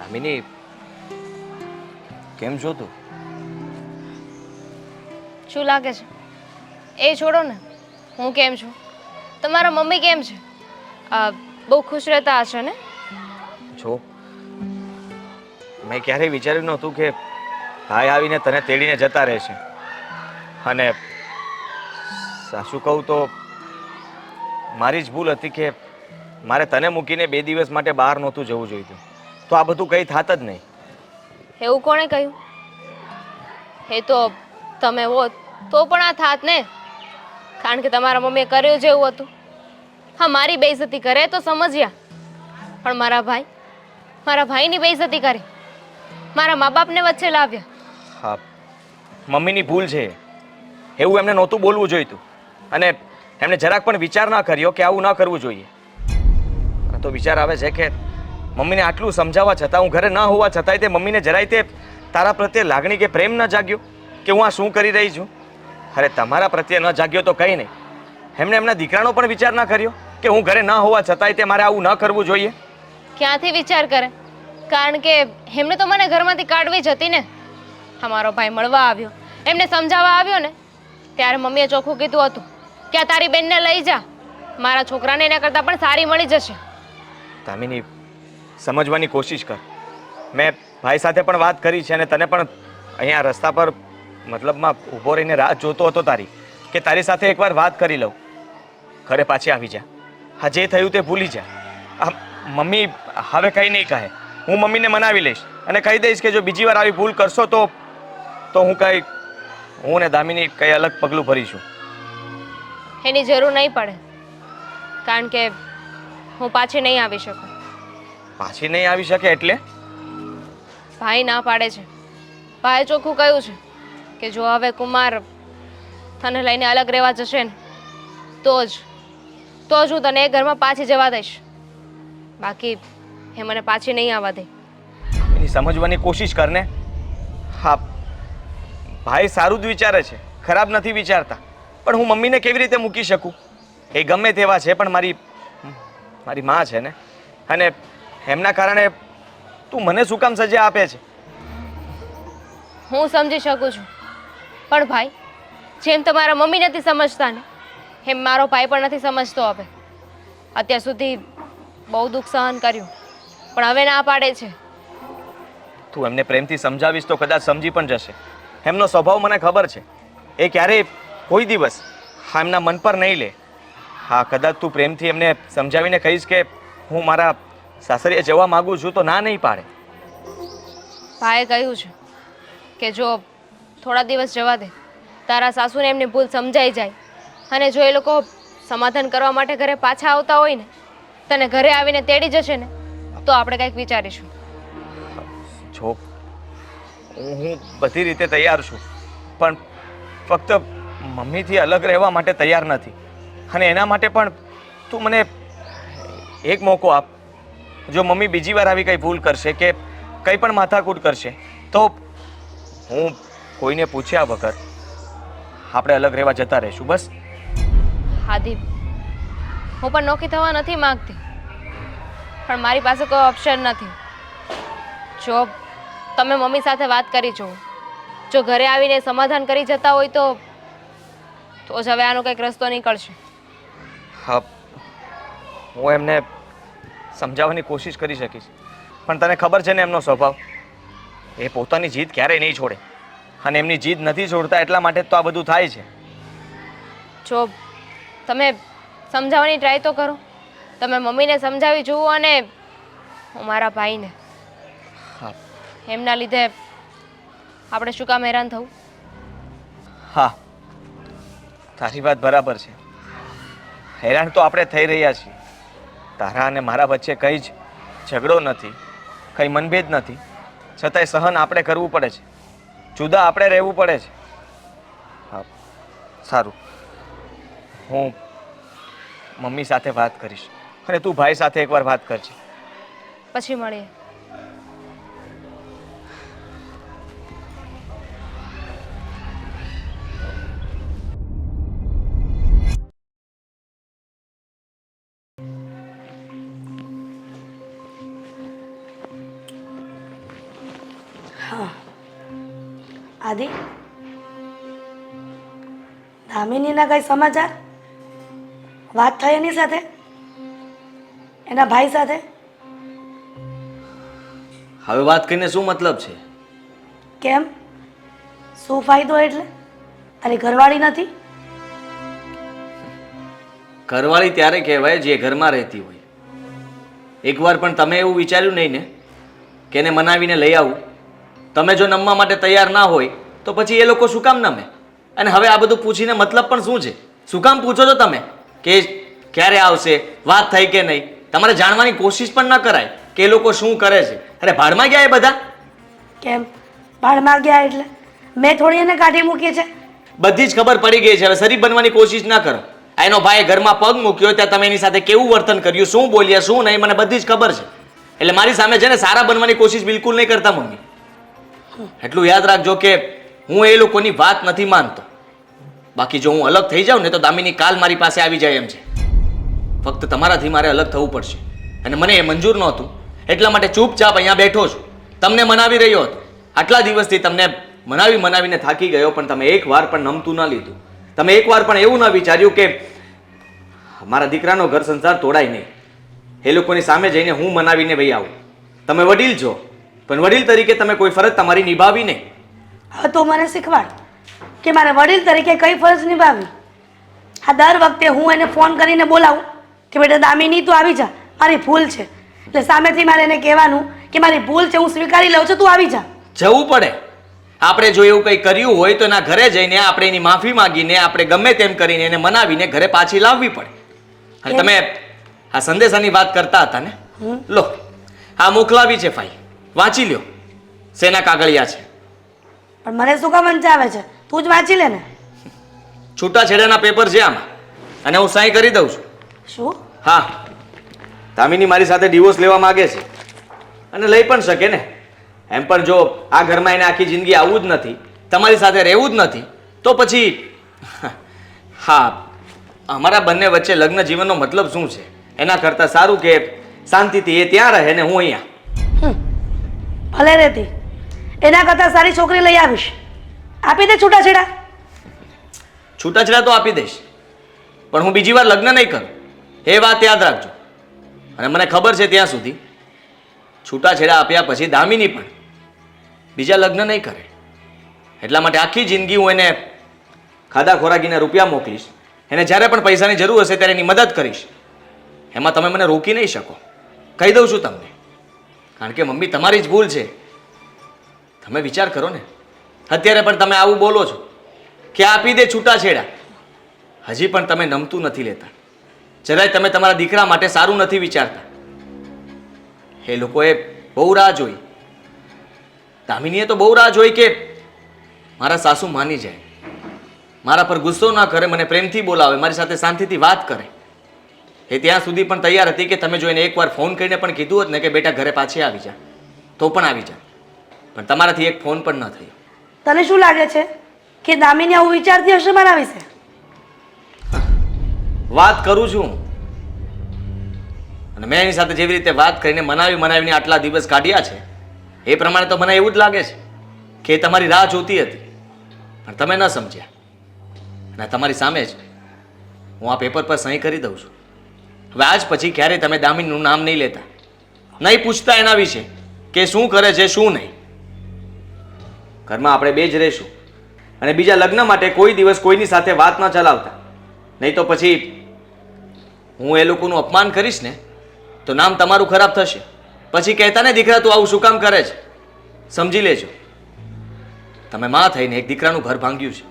દામિની, કેમ છો તું? શું લાગે છે? એ છોડો ને, હું કેમ છું? તમારા મમ્મી કેમ છે? બહુ ખુશ રહેતા હશે ને? છો મેં ક્યારેય વિચાર્યું નહોતું કે ભાઈ આવીને તને તેડીને જતા રહેશે. અને સાચું કહું તો મારી જ ભૂલ હતી કે મારે તને મૂકીને 2 દિવસ માટે બહાર નહોતું જવું જોઈતું. તો આ બધું કંઈ થાત જ નહીં. એવું કોણે કહ્યું? એ તો તમે હોત તો પણ આ થાત ને, કારણ કે તમારા મમ્મીએ કર્યું જેવું હતું. હા, મારી બેઇજ્જતી કરે તો સમજ્યા, પણ મારા ભાઈની બેઇજ્જતી કરી, મારા મા બાપને વચ્ચે લાવ્યા. હા, મમ્મીની ભૂલ છે. એવું એમને નહોતું બોલવું જોઈતું. અને એમને જરાક પણ વિચાર ના કર્યો કે આવું ન કરવું જોઈએ. તો વિચાર આવે છે કે મમ્મીને આટલું સમજાવવા છતાં, હું ઘરે ન હોવા છતાંય તે મમ્મીને જરાય તે તારા પ્રત્યે લાગણી કે પ્રેમ ન જાગ્યો કે હું આ શું કરી રહી છું. અરે તમારા પ્રત્યે ન જાગ્યો તો કંઈ નહીં, એમને એમના દીકરાનો પણ વિચાર ના કર્યો કે હું ઘરે ન હોવા છતાંય તે મારે આવું ન કરવું જોઈએ. ક્યાંથી વિચાર કરે? કારણ કે એમને તો મને ઘરમાંથી કાઢવી જ હતી ને. અમારો ભાઈ મળવા આવ્યો, એમને સમજાવવા આવ્યો ને, ત્યારે મમ્મીએ ચોખ્ખું કીધું હતું કે આ તારી બેનને લઈ જા, મારા છોકરાને એના કરતાં પણ સારી મળી જશે. દામિની, સમજવાની કોશિશ કર. મેં ભાઈ સાથે પણ વાત કરી છે અને તને પણ અહીંયા રસ્તા પર મતલબમાં ઊભો રહીને રાહ જોતો હતો તારી, કે તારી સાથે એકવાર વાત કરી લઉં. ઘરે પાછી આવી જા. હા, જે થયું તે ભૂલી જા. આ મમ્મી હવે કંઈ નહીં કહે. હું મમ્મીને મનાવી લઈશ અને કહી દઈશ કે જો બીજી વાર આવી ભૂલ કરશો તો હું ને દામિની કંઈ અલગ પગલું ભરીશું. એની જરૂર નહીં પડે, કારણ કે હું પાછી નહીં આવી શકું. પાછી નહીં આવી શકે એટલે? ભાઈ ના પાડે છે. ભાઈએ ચોખ્ખું કહ્યું છે કે જો હવે કુમાર તને લઈને અલગ રહેવા જશે ને તો જ હું તને એ ઘરમાં પાછી જવા દઈશ, બાકી એ મને પાછી નહીં આવવા દે. એની સમજવાની કોશિશ કર ને. હા, ભાઈ સારું જ વિચારે છે, ખરાબ નથી વિચારતા, પણ હું મમ્મીને કેવી રીતે મૂકી શકું? એ ગમે તેવા છે પણ મારી માં છે ને, અને એમના કારણે તું મને શું કામ સજા આપે છે? હું સમજી શકું છું, પણ ભાઈ, જેમ તમારા મમ્મી નથી સમજતા ને, એમ મારો ભાઈ પણ નથી સમજતો. હવે અત્યાર સુધી બહુ દુઃખ સહન કર્યું, પણ હવે ના પાડે છે. તું એમને પ્રેમથી સમજાવીશ તો કદાચ સમજી પણ જશે. એમનો સ્વભાવ મને ખબર છે. એ ક્યારેય કોઈ દિવસ એમના મન પર નહીં લે. હા, કદાચ તું પ્રેમથી એમને સમજાવીને કહીશ કે હું મારા સાસરીએ જવા માંગુ છું તો ના નહીં પાડે. ભાઈએ કહ્યું છે કે જો થોડા દિવસ જવા દે, તારા સાસુને એમની ભૂલ સમજાઈ જાય, અને જો એ લોકો સમાધાન કરવા માટે ઘરે પાછા આવતા હોય ને, તને ઘરે આવીને તેડી જશે ને, તો આપણે કંઈક વિચારીશું. જો હું બધી રીતે તૈયાર છું, પણ ફક્ત મમ્મીથી અલગ રહેવા માટે તૈયાર નથી. અને એના માટે પણ તું મને એક મોકો આપ. જો મમ્મી બીજી વાર આવી કંઈ ભૂલ કરશે કે કંઈ પણ માથાકૂટ કરશે તો હું કોઈને પૂછ્યા વગર આપણે અલગ રહેવા જતા રહીશું. બસ. હાદીપ, હું પણ નોખી થવા નથી માંગતી, પણ મારી પાસે કોઈ ઓપ્શન નથી. જો તમે મમ્મી સાથે વાત કરી જુઓ, જો ઘરે આવીને સમાધાન કરી જતા હોય તો જ હવે આનો કંઈક રસ્તો નીકળશે. હા, હું એમને સમજાવવાની કોશિશ કરી શકીશ, પણ તને ખબર છે ને એમનો સ્વભાવ. એ પોતાની જીદ ક્યારેય નહીં છોડે, અને એમની જીદ નથી છોડતા એટલા માટે તો આ બધું થાય છે. જો તમે સમજાવવાની ટ્રાય તો કરો. તમે મમ્મીને સમજાવી જુઓ, અને હું મારા ભાઈને. હા. એમના લીધે આપણે શું કામ હેરાન થવું? હા, તારી વાત બરાબર છે. હેરાન તો આપણે થઈ રહ્યા છીએ. તારા અને મારા વચ્ચે કંઈ જ ઝઘડો નથી, કંઈ મનભેદ નથી, છતાંય સહન આપણે કરવું પડે છે, જુદા આપણે રહેવું પડે છે. હા, સારું, હું મમ્મી સાથે વાત કરીશ, અને તું ભાઈ સાથે એકવાર વાત કરજે. પછી મળીએ. આદિ, દામિનીના કઈ સમાચાર? વાત થઈ એની સાથે, એના ભાઈ સાથે? હવે વાત કરીને શું મતલબ છે? કેમ? શું ફાયદો? એટલે તારી ઘરવાળી નથી? ઘરવાળી ત્યારે કહેવાય જે ઘરમાં રહેતી હોય. એકવાર પણ તમે એવું વિચાર્યું નહીં ને કે એને મનાવીને લઈ આવું? તમે જો નમવા માટે તૈયાર ના હોય તો પછી એ લોકો શું કામ નમે? અને હવે આ બધું પૂછીને મતલબ પણ શું છે? શું કામ પૂછો છો તમે કે ક્યારે આવશે, વાત થઈ કે નહીં? તમારે જાણવાની કોશિશ પણ ન કરાય કે એ લોકો શું કરે છે. અરે ભાડમાં ગયા એ બધા. કેમ ભાડમાં ગયા એટલે? મેં થોડી એને કાઢી મૂકી છે? બધી જ ખબર પડી ગઈ છે. હવે શરીફ બનવાની કોશિશ ના કરો. આ એનો ભાઈ ઘરમાં પગ મૂક્યો ત્યાં તમે એની સાથે કેવું વર્તન કર્યું, શું બોલ્યા, શું નહીં, મને બધી જ ખબર છે. એટલે મારી સામે છે ને સારા બનવાની કોશિશ બિલકુલ નહીં કરતા મમ્મી. એટલું યાદ રાખજો કે હું એ લોકોની વાત નથી માનતો. બાકી જો હું અલગ થઈ જાઉં ને તો દામિની કાલ મારી પાસે આવી જાય એમ છે. ફક્ત તમારાથી મારે અલગ થવું પડશે અને મને એ મંજૂર નહોતું. એટલા માટે ચૂપચાપ અહીંયા બેઠો છું. તમને મનાવી રહ્યો હતો. આટલા દિવસથી તમને મનાવીને થાકી ગયો, પણ તમે એકવાર પણ નમતું ના લીધું. તમે એકવાર પણ એવું ના વિચાર્યું કે મારા દીકરાનો ઘર સંસાર તોડાય નહીં. એ લોકોની સામે જઈને હું મનાવીને ભાઈ આવું. તમે વડીલ છો, પણ વડીલ તરીકે તમે કોઈ ફરજ તમારી નિભાવી નહીં. હવે તો મને શીખવાડ કે મારે વડીલ તરીકે કઈ ફરજ નિભાવવી. આ દર વખતે હું એને ફોન કરીને બોલાવું કે બેટા દામિની તું આવી જા, મારી ભૂલ છે. એટલે સામેથી મારે એને કહેવાનું કે મારી ભૂલ છે, હું સ્વીકારી લઉં છું, તું આવી જા. જવું પડે. આપણે જો એવું કંઈ કર્યું હોય તો એના ઘરે જઈને આપણે એની માફી માંગીને આપણે ગમે તેમ કરીને એને મનાવીને ઘરે પાછી લાવવી પડે. અને તમે આ સંદેશાની વાત કરતા હતા ને, લો આ મોકલાવી છે ફાઈ, વાંચી લ્યો. શેના કાગળિયા છે? પણ મને શું કામ વંચાવે છે? તું જ વાંચી લે ને. છૂટાછેડાના પેપર છે આમાં અને હું સાઈ કરી દઉં છું. શું? હા, દામિની મારી સાથે ડિવોર્સ લેવા માંગે છે અને લઈ પણ શકે ને. એમ પણ જો આ ઘરમાં એને આખી જિંદગી આવવું જ નથી, તમારી સાથે રહેવું જ નથી, તો પછી હા, અમારા બંને વચ્ચે લગ્ન જીવનનો મતલબ શું છે? એના કરતાં સારું કે શાંતિથી એ ત્યાં રહે ને હું અહીંયા. ભલે રહેતી, એના કરતાં સારી છોકરી લઈ આવીશ. આપી દે છૂટાછેડા. છૂટાછેડા તો આપી દઈશ, પણ હું બીજી વાર લગ્ન નહીં કરું, એ વાત યાદ રાખજો. અને મને ખબર છે ત્યાં સુધી છૂટાછેડા આપ્યા પછી દામિની પણ બીજા લગ્ન નહીં કરે. એટલા માટે આખી જિંદગી હું એને ખાધા ખોરાકીના રૂપિયા મોકલીશ. એને જ્યારે પણ પૈસાની જરૂર હશે ત્યારે એની મદદ કરીશ. એમાં તમે મને રોકી નહીં શકો, કહી દઉં છું તમને. કારણ કે મમ્મી તમારી જ ભૂલ છે. તમે વિચાર કરો ને, અત્યારે પણ તમે આવું બોલો છો કે આપી દે છૂટાછેડા. હજી પણ તમે નમતું નથી લેતા. જરાય તમે તમારા દીકરા માટે સારું નથી વિચારતા. એ લોકોએ બહુ રાહ જોઈ, દામિનીએ તો બહુ રાહ જોઈ કે મારા સાસુ માની જાય, મારા પર ગુસ્સો ના કરે, મને પ્રેમથી બોલાવે, મારી સાથે શાંતિથી વાત કરે. એ ત્યાં સુધી પણ તૈયાર હતી કે તમે જો એને એકવાર ફોન કરીને પણ કીધું હોત ને કે બેટા ઘરે પાછી આવી જા, તો પણ આવી જા. પણ તમારાથી એક ફોન પણ ન થયો. તને શું લાગે છે કે દામિની આવું વિચારતી હશે મારા વિશે? વાત કરું છું અને મેં એની સાથે જેવી રીતે વાત કરીને મનાવીને આટલા દિવસ કાઢ્યા છે એ પ્રમાણે તો મને એવું જ લાગે છે કે એ તમારી રાહ જોતી હતી, પણ તમે ન સમજ્યા. અને તમારી સામે જ હું આ પેપર પર સહી કરી દઉં છું. હવે આજ પછી ક્યારેય તમે દામિનીનું નામ નહીં લેતા, નહીં પૂછતા એના વિશે કે શું કરે છે શું નહીં. ઘરમાં આપણે બે જ રહીશું અને બીજા લગ્ન માટે કોઈ દિવસ કોઈની સાથે વાત ન ચલાવતા. નહીં તો પછી હું એ લોકોનું અપમાન કરીશ ને તો નામ તમારું ખરાબ થશે. પછી કહેતા ને દીકરા તું આવું શું કામ કરે છે? સમજી લેજો, તમે માં થઈને એક દીકરાનું ઘર ભાંગ્યું છે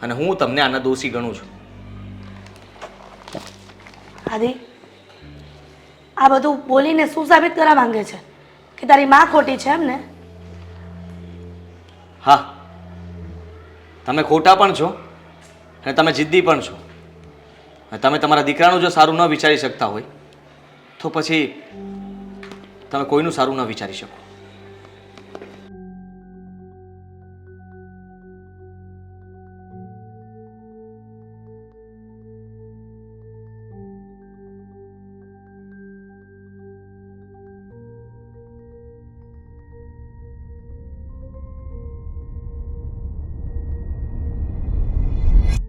અને હું તમને આના દોષી ગણું છું. આદિ, આ બધું બોલીને શું સાબિત કરવા માંગે છે? કે તારી માં ખોટી છે એમ ને? હા, તમે ખોટા પણ છો અને તમે જિદ્દી પણ છો. અને તમે તમારા દીકરાનું જો સારું ન વિચારી શકતા હોય તો પછી તમે કોઈનું સારું ન વિચારી શકો.